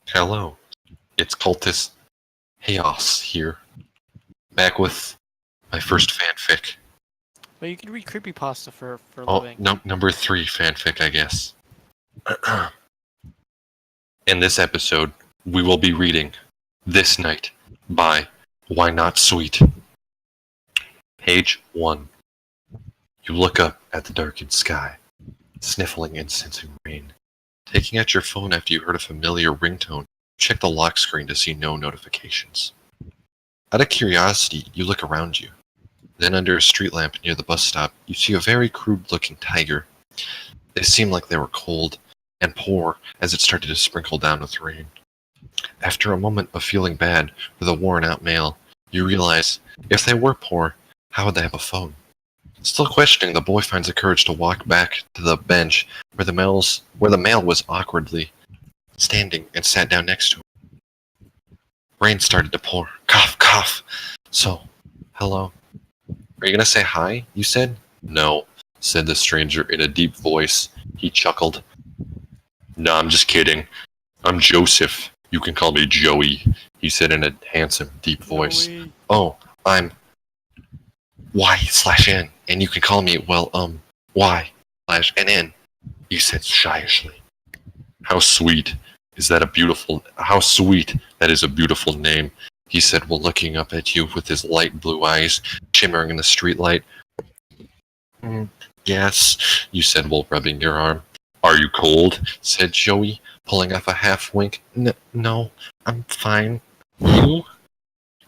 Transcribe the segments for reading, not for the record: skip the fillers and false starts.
Hello, it's Cultist Hoas here, back with my first fanfic. Well, you can read creepypasta for a Oh, living. number 3 fanfic, I guess. In this episode, we will be reading This Night by Why Not Sweet. Page 1. You look up at the darkened sky, sniffling and sensing rain. Taking out your phone after you heard a familiar ringtone, check the lock screen to see no notifications. Out of curiosity, you look around you. Then under a street lamp near the bus stop, you see a very crude-looking tiger. They seemed like they were cold and poor as it started to sprinkle down with rain. After a moment of feeling bad for the worn-out male, you realize if they were poor, how would they have a phone? Still questioning, the boy finds the courage to walk back to the bench where the male was awkwardly standing and sat down next to him. Rain started to pour. Cough, cough. So, hello. Are you gonna say hi, you said? No, said the stranger in a deep voice. He chuckled. Nah, I'm just kidding. I'm Joseph. You can call me Joey, he said in a handsome, deep voice. Joey. Oh, I'm Y/N, and you can call me, Y/NN, you said shyishly. How sweet is that a beautiful name, he said while looking up at you with his light blue eyes shimmering in the streetlight. Yes, you said while rubbing your arm. Are you cold? Said Joey, pulling off a half wink. No, I'm fine. You?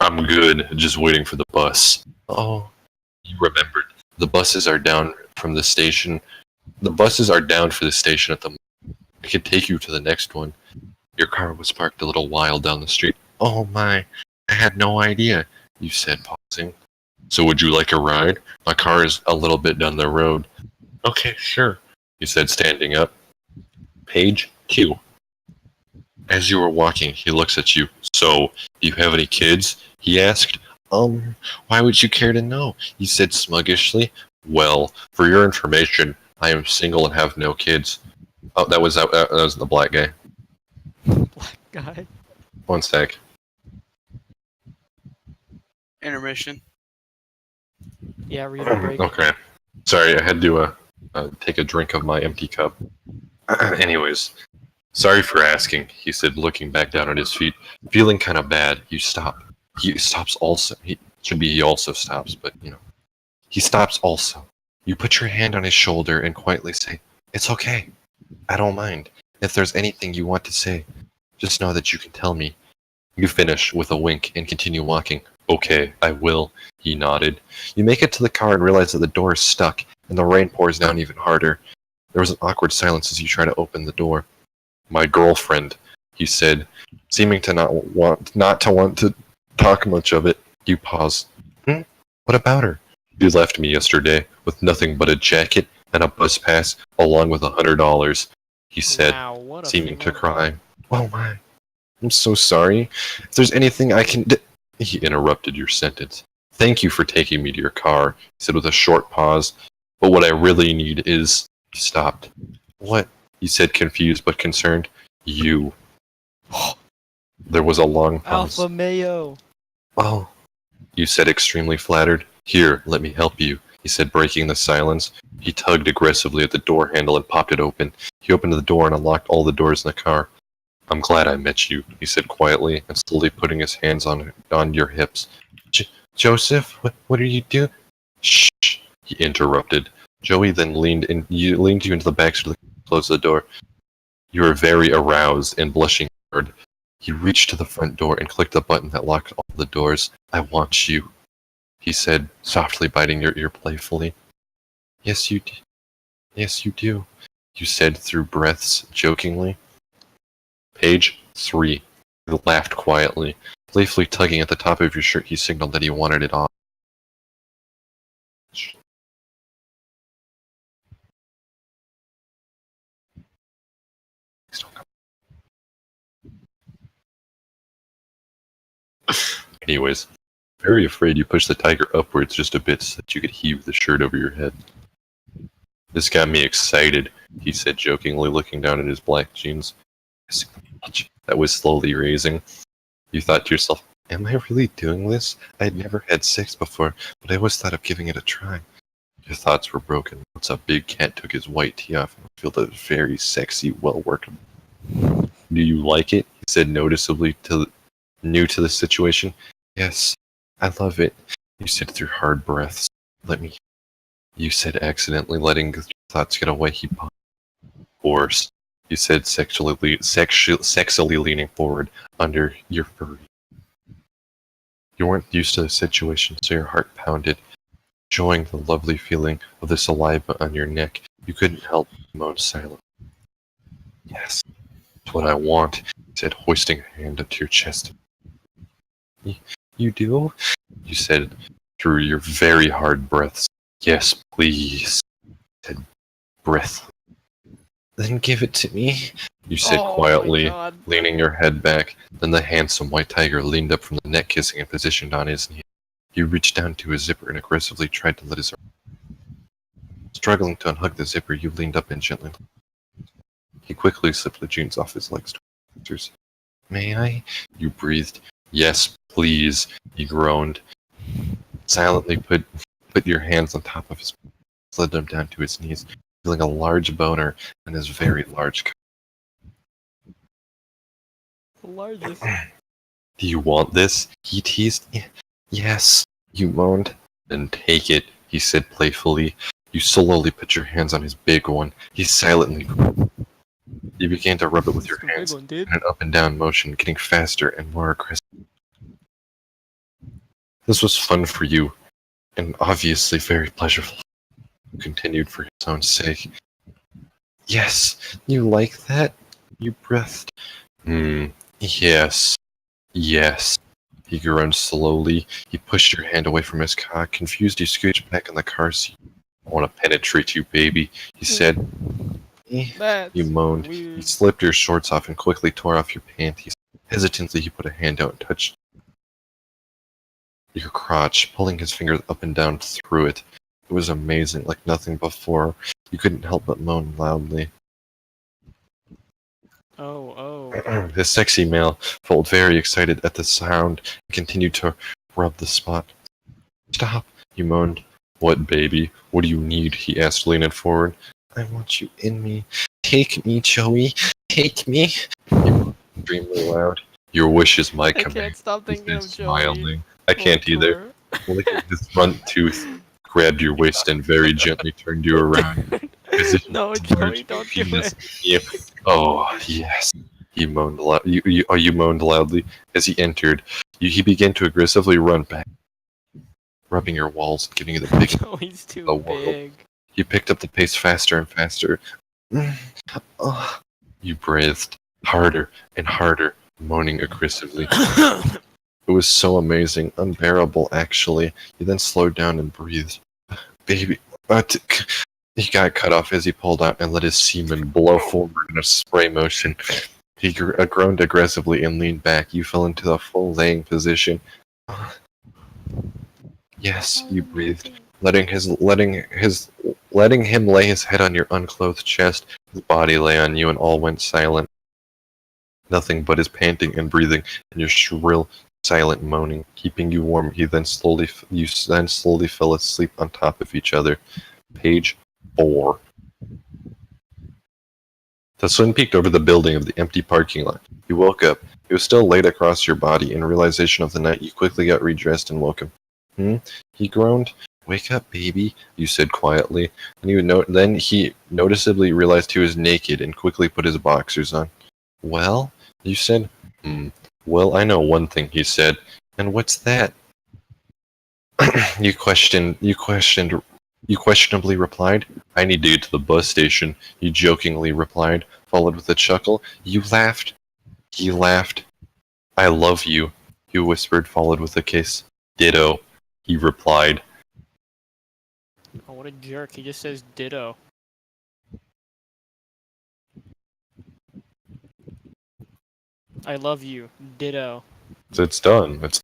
I'm good, just waiting for the bus. Oh, you remembered. The buses are down for the station at the moment. I could take you to the next one. Your car was parked a little while down the street. Oh my, I had no idea, you said, pausing. So would you like a ride? My car is a little bit down the road. Okay, sure, you said, standing up. Page 2. As you were walking, he looks at you. So, do you have any kids? He asked. Why would you care to know? You said sluggishly. Well, for your information, I am single and have no kids. Oh, that was the black guy. Black guy. One sec. Intermission. Yeah, read a break. Okay. Sorry, I had to take a drink of my empty cup. Anyways, sorry for asking, he said, looking back down at his feet. Feeling kind of bad, you stop. He stops also. He also stops, but, He stops also. You put your hand on his shoulder and quietly say, It's okay. I don't mind. If there's anything you want to say, just know that you can tell me. You finish with a wink and continue walking. Okay, I will, he nodded. You make it to the car and realize that the door is stuck, and the rain pours down even harder. There was an awkward silence as you try to open the door. My girlfriend, he said, seeming to not want to talk much of it. You pause. What about her? You left me yesterday with nothing but a jacket and a bus pass, along with $100, he said, Wow, what a seeming to female. cry. Oh my, I'm so sorry. If there's anything I can do... He interrupted your sentence. Thank you for taking me to your car, he said with a short pause. But what I really need is... He stopped. What? He said, confused but concerned. You. There was a long pause. Alpha Mayo. Oh, you said, extremely flattered. Here, let me help you, he said, breaking the silence. He tugged aggressively at the door handle and popped it open. He opened the door and unlocked all the doors in the car. I'm glad I met you, he said quietly, and slowly putting his hands on your hips. Joseph, what are you doing? Shh, he interrupted. Joey then leaned you into the back so to close the door. You were very aroused and blushing hard. He reached to the front door and clicked the button that locked all the doors. I want you, he said, softly biting your ear playfully. Yes, you do. Yes, you do, you said through breaths, jokingly. Page 3. He laughed quietly. Playfully tugging at the top of your shirt, he signaled that he wanted it off. Anyways, very afraid, you pushed the tiger upwards just a bit so that you could heave the shirt over your head. This got me excited, he said jokingly, looking down at his black jeans. bulge that was slowly raising. You thought to yourself, am I really doing this? I'd never had sex before, but I always thought of giving it a try. Your thoughts were broken once a big cat took his white tee off and revealed a very sexy, well-worked. Do you like it? He said, noticeably new to the situation. Yes, I love it. You said through hard breaths. You said, accidentally letting your thoughts get away. He paused. Horse. You said, sexually leaning forward under your furry. You weren't used to the situation, so your heart pounded, enjoying the lovely feeling of the saliva on your neck. You couldn't help but moan silently. Yes, that's what I want, he said, hoisting a hand up to your chest. You do? You said through your very hard breaths. Yes, please, said breath. Then give it to me, you said quietly, leaning your head back. Then the handsome white tiger leaned up from the neck kissing and positioned on his knee. He reached down to his zipper and aggressively tried to let his arm. Struggling to unhook the zipper, you leaned up and gently. He quickly slipped the jeans off his legs. May I? You breathed. Yes, please, he groaned. Silently put your hands on top of his back, slid them down to his knees, feeling a large boner and his very large cock. The largest. Do you want this? He teased. Yes, you moaned. Then take it, he said playfully. You slowly put your hands on his big one. He silently groaned. You began to rub it with your hands in an up and down motion, getting faster and more aggressive. This was fun for you, and obviously very pleasurable. You continued for his own sake. Yes, you like that? You breathed. Yes. Yes. He groaned slowly. He pushed your hand away from his cock. Confused, he scooched back in the car seat. I want to penetrate you, baby, he said. You moaned. Weird. He slipped your shorts off and quickly tore off your panties. Hesitantly, he put a hand out and touched your crotch, pulling his fingers up and down through it. It was amazing, like nothing before. You couldn't help but moan loudly. The sexy male felt very excited at the sound and continued to rub the spot. Stop, you moaned. What, baby? What do you need? He asked, leaning forward. I want you in me. Take me, Joey. Take me. He moaned extremely loud. Your wish is my command. I can't stop thinking of Joey. Smiling. I can't either. Licking his front tooth, grabbed your waist and very gently turned you around. No, Joey, don't do it. Oh, yes. He moaned you moaned loudly as he entered. He began to aggressively run back, rubbing your walls and giving you the biggest Joey's too big. He picked up the pace faster and faster. You breathed harder and harder, moaning aggressively. It was so amazing, unbearable actually. He then slowed down and breathed. Baby, he got cut off as he pulled out and let his semen blow forward in a spray motion. He groaned aggressively and leaned back. You fell into a full laying position. Yes, you breathed, letting him lay his head on your unclothed chest. His body lay on you and all went silent. Nothing but his panting and breathing and your shrill, silent moaning, keeping you warm. You then slowly fell asleep on top of each other. Page 4. The sun peeked over the building of the empty parking lot. You woke up. It was still laid across your body. In realization of the night, you quickly got redressed and woke him. He groaned. Wake up, baby, you said quietly. And then he noticeably realized he was naked and quickly put his boxers on. Well, you said. Well, I know one thing, he said. And what's that? You questionably replied. I need to get to the bus station, he jokingly replied, followed with a chuckle. You laughed. He laughed. I love you, you whispered, followed with a kiss. Ditto, he replied. Oh, what a jerk. He just says ditto. I love you. Ditto. It's done. It's